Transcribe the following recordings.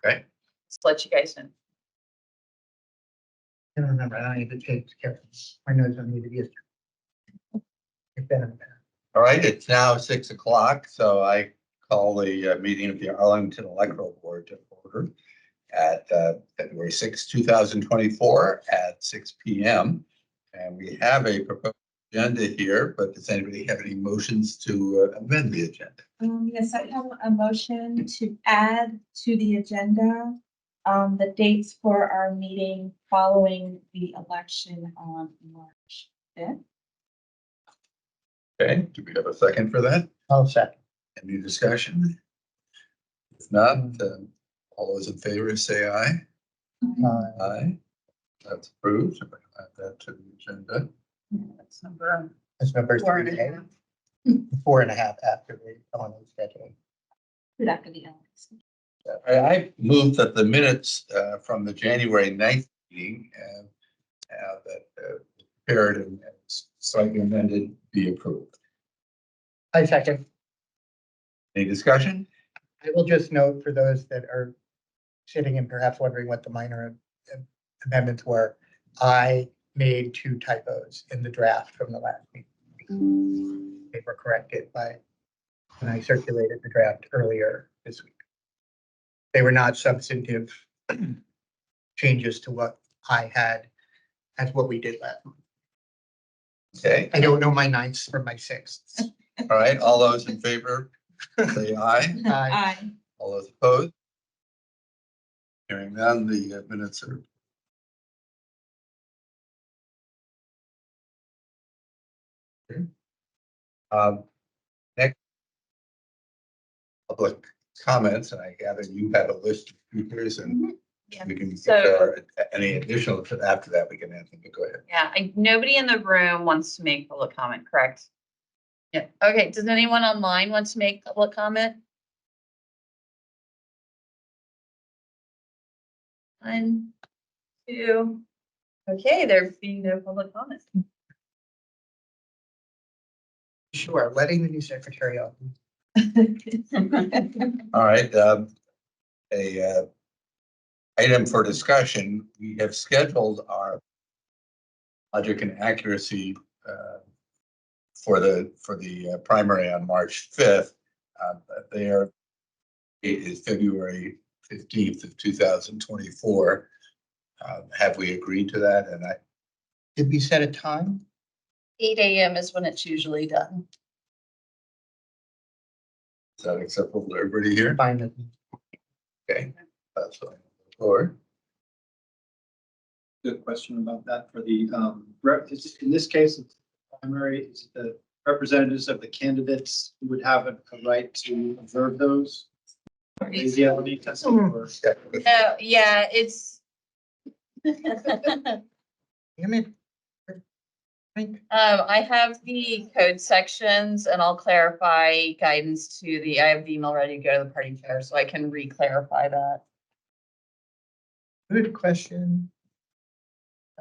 Okay. Just let you guys know. I don't remember. I don't need to take my notes on need to be. It's been a minute. All right, it's now 6 o'clock, so I call the meeting of the Arlington Electoral Board to order at February 6, 2024 at 6 p.m. And we have a proposed agenda here, but does anybody have any motions to amend the agenda? Yes, I have a motion to add to the agenda the dates for our meeting following the election on March 5th. Okay, do we have a second for that? I'll second. Any discussion? If not, all those in favor say aye. Aye. That's approved. So we'll add that to the agenda. That's number That's number 4.5. 4.5 after the election schedule. Right after the election. I moved that the minutes from the January 9th meeting that prepared and slightly amended be approved. I second. Any discussion? I will just note for those that are sitting and perhaps wondering what the minor amendments were, I made 2 typos in the draft from the last meeting. They were corrected when I circulated the draft earlier this week. They were not substantive changes to what I had as what we did last month. Okay, I don't know my 9ths from my 6ths. all right, all those in favor say aye. Aye. All those opposed? Hearing none, the minutes are. Next. Public comments, and I gather you have a list of speakers and Yeah. we can, if So- there are any additional to after that, we can answer, but go ahead. Yeah, nobody in the room wants to make public comment, correct? Yeah, okay, does anyone online want to make public comment? 1, 2. Okay, there being no public comment. Sure, letting the new secretary on. All right, a item for discussion, we have scheduled our logic and accuracy for the primary on March 5th. There is February 15th of 2024. Have we agreed to that? And Did we set a time? 8 a.m. is when it's usually done. is that acceptable to everybody here? Fine with me. Okay, that's fine. Or Good question about that for the, in this case, it's primary, is it the representatives of the candidates who would have a right to observe those? Legality testing or? No, yeah, it's. Damn it. I have the code sections and I'll clarify guidance to I have the email ready to go to the party chair, so I can re-clarify that. Good question.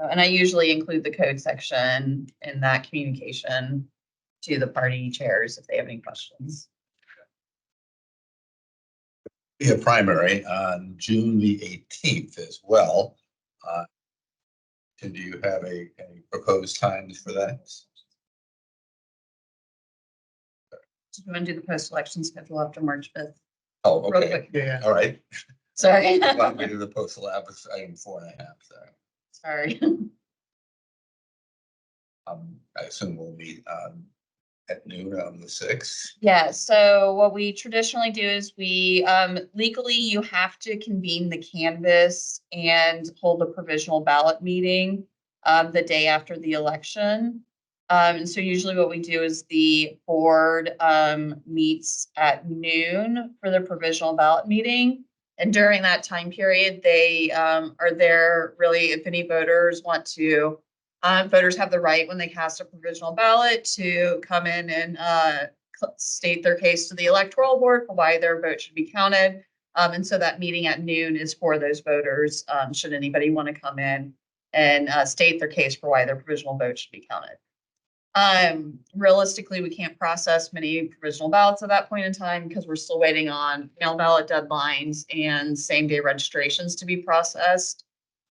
And I usually include the code section in that communication to the party chairs if they have any questions. be a primary on June the 18th as well. And do you have any proposed times for that? Do you want to do the post-election schedule after March 5th? Oh, Real okay. quick. Yeah. All right. Sorry. Why don't we do the postal lab with item 4.5? Sorry. I assume we'll meet at noon on the 6th. Yeah, so what we traditionally do is we, legally, you have to convene the canvass and hold a provisional ballot meeting the day after the election. And so usually what we do is the board meets at noon for the provisional ballot meeting. And during that time period, they are there really, if any voters want to, voters have the right when they cast a provisional ballot to come in and state their case to the electoral board for why their vote should be counted. And so that meeting at noon is for those voters, should anybody want to come in and state their case for why their provisional vote should be counted. Realistically, we can't process many provisional ballots at that point in time because we're still waiting on mail ballot deadlines and same day registrations to be processed.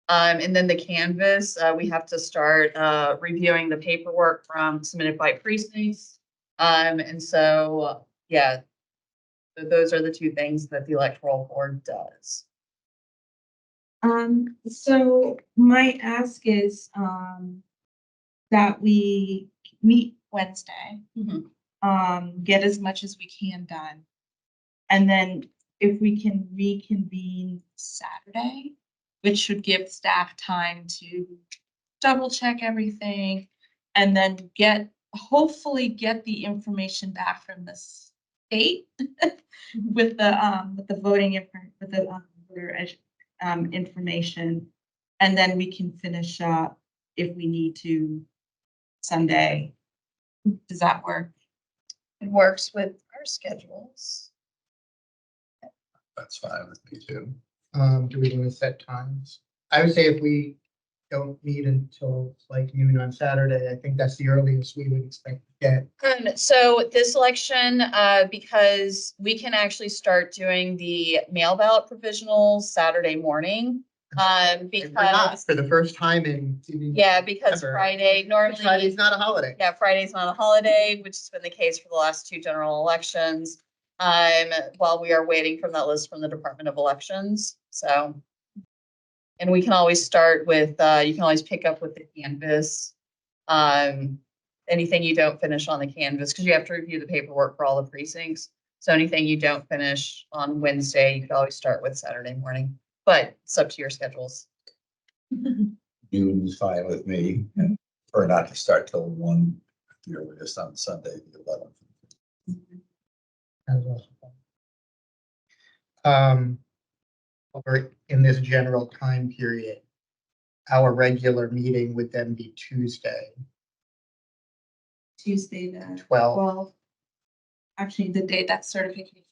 And then the canvas, we have to start reviewing the paperwork submitted by precincts. And so, yeah, those are the two things that the electoral board does. So my ask is, that we meet Wednesday, get as much as we can done. And then if we can reconvene Saturday, which should give staff time to double check everything and then hopefully get the information back from the state with the voting voter information. And then we can finish up if we need to Sunday. Does that work? It works with our schedules. That's fine with me too. Do we want to set times? I would say if we don't meet until like noon on Saturday, I think that's the earliest we would expect to get. So this election, because we can actually start doing the mail ballot provisionals Saturday morning. Because For the first time in. yeah, because ever. Friday normally. Friday's not a holiday. Yeah, Friday's not a holiday, which has been the case for the last two general elections. While we are waiting from that list from the Department of Elections, so. And we can always start with, you can always pick up with the canvas. Anything you don't finish on the canvas, because you have to review the paperwork for all the precincts. So anything you don't finish on Wednesday, you could always start with Saturday morning, but it's up to your schedules. Noon is fine with me, and or not to start till 1 at the earliest on Sunday, the 11th. That was also fun. Over in this general time period, our regular meeting would then be Tuesday, The 12. 12th. Actually, the day that's certification.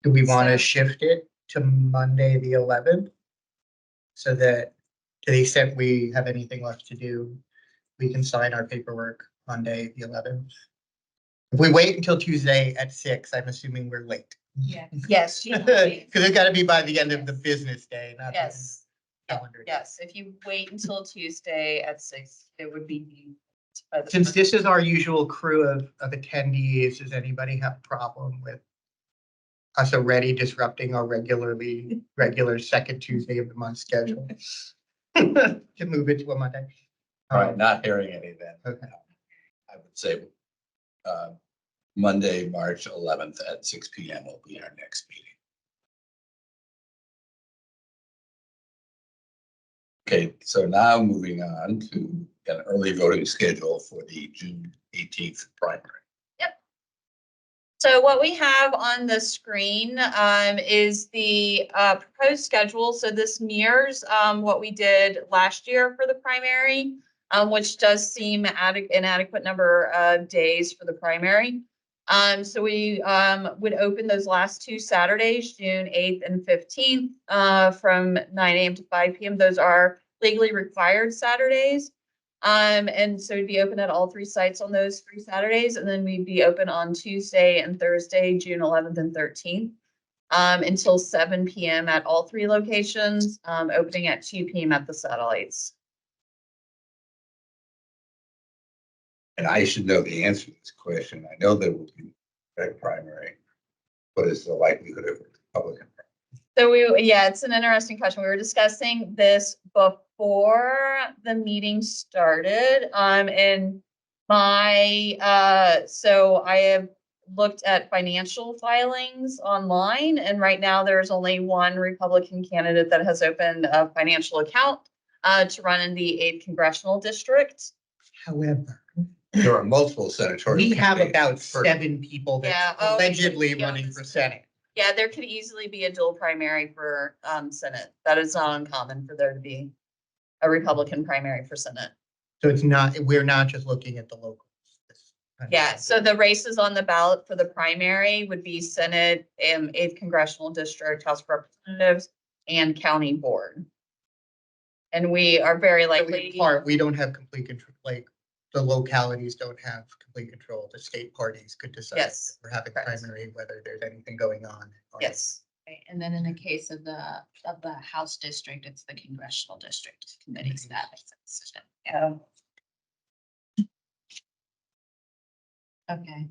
Do we want to So- shift it to Monday, the 11th? So that to the extent we have anything left to do, we can sign our paperwork Monday, the 11th. If we wait until Tuesday at 6, I'm assuming we're late. Yeah. Yes. Because it's got to be by the end of the business day, not the end of Yes. the calendar day. Yes, if you wait until Tuesday at 6, it would be. by the Since first- this is our usual crew of attendees, does anybody have a problem with us already disrupting our regular second Tuesday of the month schedule? To move it to a Monday? All right, not hearing any then. Okay. I would say Monday, March 11th at 6 p.m. will be our next meeting. Okay, so now moving on to an early voting schedule for the June 18th primary. So what we have on the screen is the proposed schedule. So this mirrors what we did last year for the primary, which does seem an adequate number of days for the primary. So we would open those last two Saturdays, June 8th and 15th, from 9 a.m. to 5 p.m. Those are legally required Saturdays. And so we'd be open at all three sites on those 3 Saturdays, and then we'd be open on Tuesday and Thursday, June 11th and 13th, until 7 p.m. at all 3 locations, opening at 2 p.m. at the satellites. And I should know the answer to this question. I know there will be a primary. What is the likelihood of a Republican? So yeah, it's an interesting question. We were discussing this before the meeting started. And so I have looked at financial filings online, and right now there's only one Republican candidate that has opened a financial account to run in the 8th congressional district. However, There are multiple senatorial. we have candidates about for- 7 people Yeah, that's allegedly yeah. running for Senate. Yeah, there could easily be a dual primary for Senate. That is not uncommon for there to be a Republican primary for Senate. So we're not just looking at the locals. Yeah, so the races on the ballot for the primary would be Senate, 8th congressional district, House of Representatives, and county board. And we are very likely. We don't have complete control, like, the localities don't have complete control. The state parties could decide. Yes, if we're having correct. primary, whether there's anything going on. or- Yes. Right, and then in the case of the House district, it's the congressional district committees that makes the decision. Yeah, okay.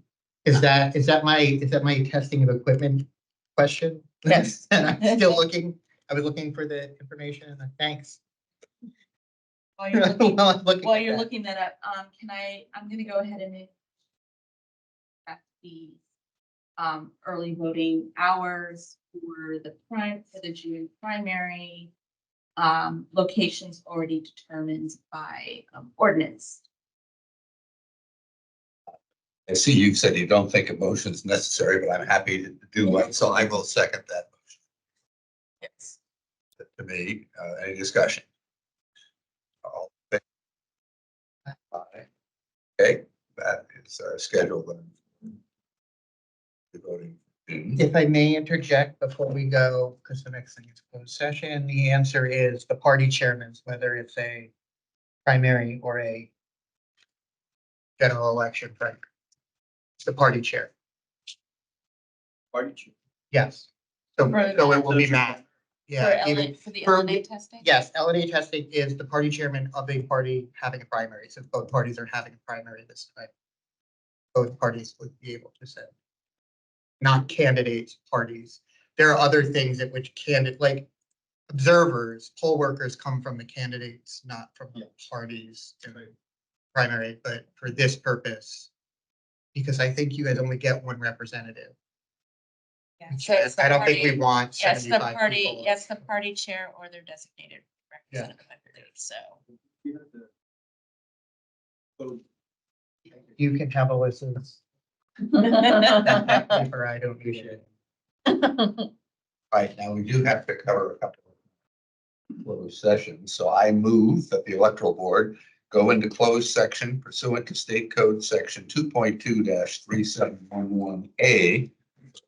Is that my testing of equipment question? Yes. And I'm still looking, I was looking for the information. Thanks. While you're looking, While I'm looking while at you're that. looking that up, I'm gonna go ahead and make back the early voting hours for the June primary. Locations already determined by ordinance. I see you've said you don't think a motion is necessary, but I'm happy to do one, so I will second that motion. Yes. To me, any discussion? All in favor? Aye. Okay, that is scheduled. The voting. If I may interject before we go, because the next thing is closed session, the answer is the party chairmans, whether it's a primary or a general election, Frank. It's the party chair, Party chair. yes. So For- so it will be Matt. Yeah, For even, for the for- LNA testing? yes, LNA testing is the party chairman of a party having a primary, since both parties are having a primary this time. Both parties would be able to send. Not candidates, parties. There are other things at which like observers, poll workers come from the candidates, not from the parties in the primary, but for this purpose. Because I think you guys only get one representative. Yeah, so it's the I don't think we party- want Yes, the 75 party, people. yes, the party chair or their designated Yeah. representative, I believe, so. You have to vote. You can have a list of that paper, I don't need it. Right, now we do have to cover a couple of closed sessions, so I move that the electoral board go into closed section pursuant to state code section 2.2-3711A.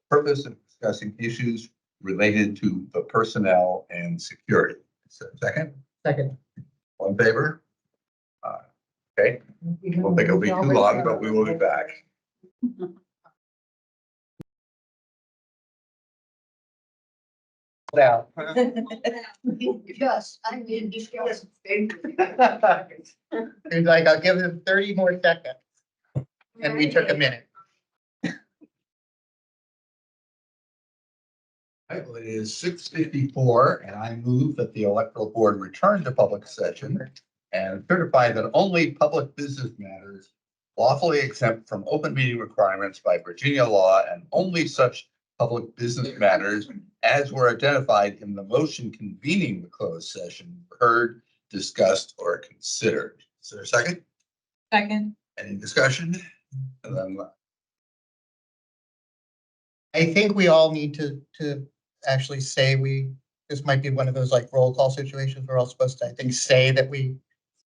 Purpose of discussing issues related to the personnel and security. So, second, Second. all in favor? Okay, I don't think it'll be too long, but we will be back. Now. Yes, I mean, yes. He's like, I'll give him 30 more seconds. And we took a minute. Right, well, it is 6:54, and I move that the electoral board return to public session and certify that only public business matters lawfully exempt from open meeting requirements by Virginia law, and only such public business matters as were identified in the motion convening the closed session heard, discussed, or considered. Is there a second? Second. Any discussion? And then I think we all need to actually say this might be one of those like roll call situations. We're all supposed to, I think, say that we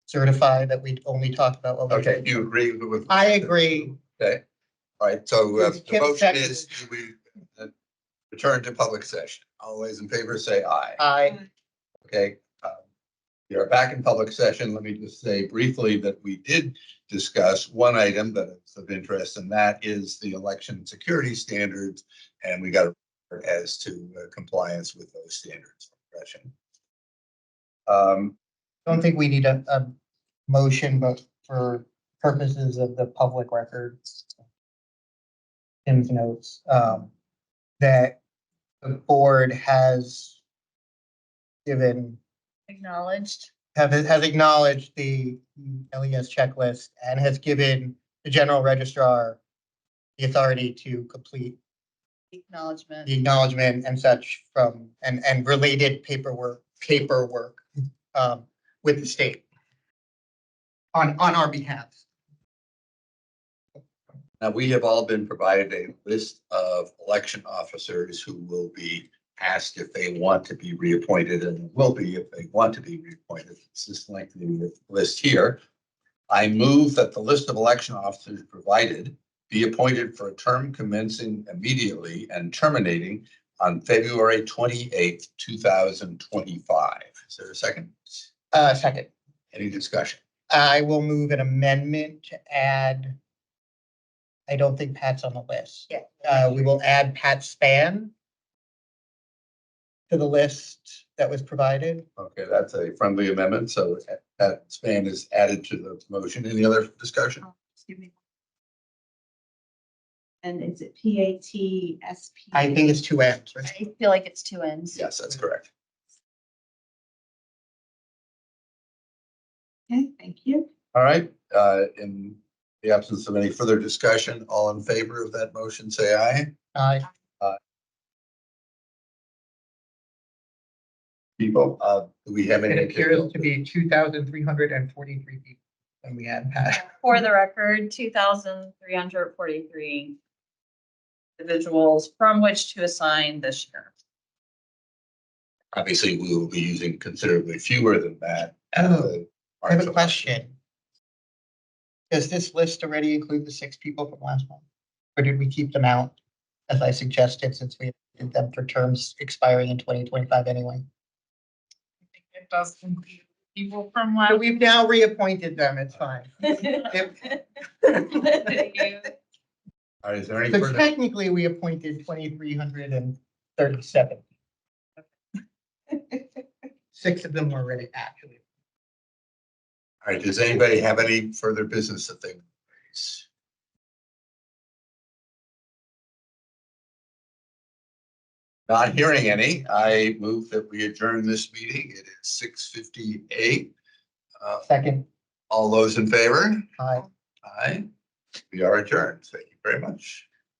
certify that we only talk about what we. okay, you agree with? I agree. Okay, all right, so the Kim motion seconded. is we return to public session. All those in favor say aye. I, Okay. We are back in public session. Let me just say briefly that we did discuss one item that is of interest, and that is the election security standards. And we got a report as to compliance with those standards. don't think we need a motion, but for purposes of the public records. Tim's notes, that the board has given, Acknowledged. has acknowledged the LES checklist and has given the general registrar the authority to complete Acknowledgement. the acknowledgement and such from, and related paperwork, with the state on our behalf. Now, we have all been provided a list of election officers who will be asked if they want to be reappointed, and will be if they want to be reappointed. It's this lengthy list here. I move that the list of election officers provided be appointed for a term commencing immediately and terminating on February 28th, 2025. Is there a second? Second. Any discussion? I will move an amendment to add. I don't think Pat's on the list. Yeah. We will add Pat Span to the list that was provided. Okay, that's a friendly amendment, so that span is added to the motion. Any other discussion? Excuse me. And is it PATSP? I think it's two M's, right? I feel like it's two ends. Yes, that's correct. Okay, thank you. All right, in the absence of any further discussion, all in favor of that motion, say aye. People, do we have any? It appears to be 2,343 people when we add Pat. For the record, 2,343 individuals from which to assign this year. Obviously, we will be using considerably fewer than that. Oh, I have a question. Does this list already include the 6 people from last month? Or did we keep them out, as I suggested, since we did them for terms expiring in 2025 anyway? It does include people from So last. we've now reappointed them, it's fine. All right, is there any So further? technically, we appointed 2,337. 6 of them were already actually. All right, does anybody have any further business that they raise? Not hearing any, I move that we adjourn this meeting. It is 6:58. Second, All those in favor? aye. Aye. We are adjourned. Thank you very much.